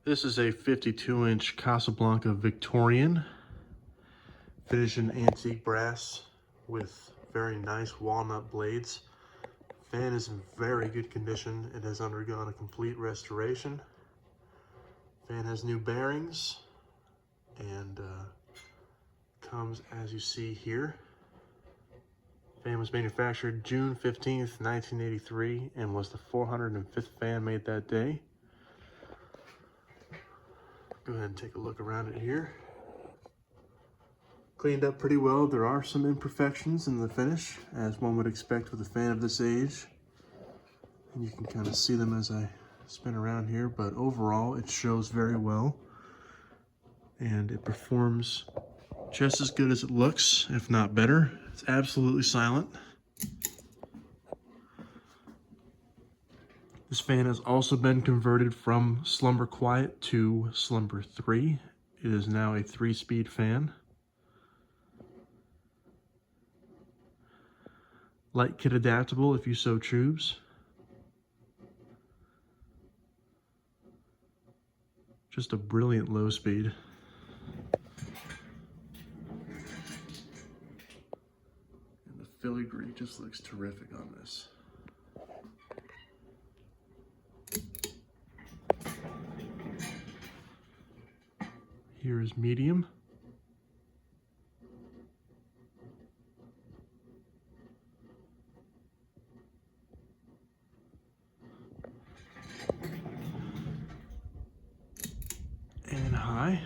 This is a 52-inch Casablanca Victorian, finished in antique brass with very nice walnut blades. Fan is in very good condition. It has undergone a complete restoration. Fan has new bearings and comes as you see here. Fan was manufactured June 15th, 1983 and was the 405th fan made that day. Go ahead and take a look around it here. Cleaned up pretty well. There are some imperfections in the finish, as one would expect with a fan of this age. And you can kind of see them as I spin around here, but overall it shows very well. And it performs just as good as it looks, if not better. It's absolutely silent. This fan has also been converted from Slumber Quiet to Slumber 3. It is now a 3-speed fan. Light kit adaptable if you so choose. Just a brilliant low speed. And the filigree just looks terrific on this. Here is medium. And high.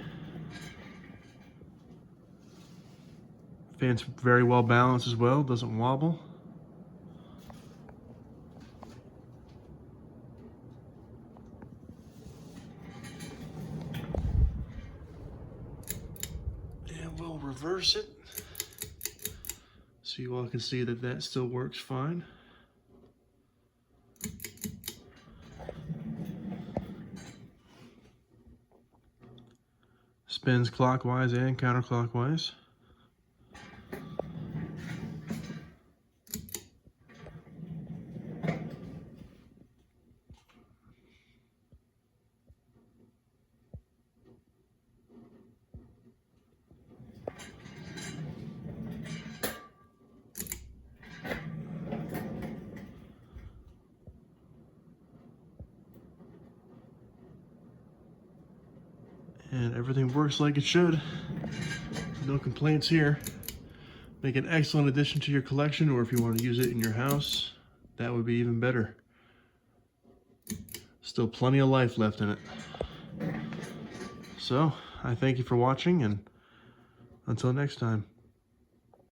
Fan's very well balanced as well, doesn't wobble. And we'll reverse it so you all can see that that still works fine. Spins clockwise and counterclockwise. And everything works like it should. No complaints here. Make an excellent addition to your collection, or if you want to use it in your house, that would be even better. Still plenty of life left in it. So, I thank you for watching, and until next time.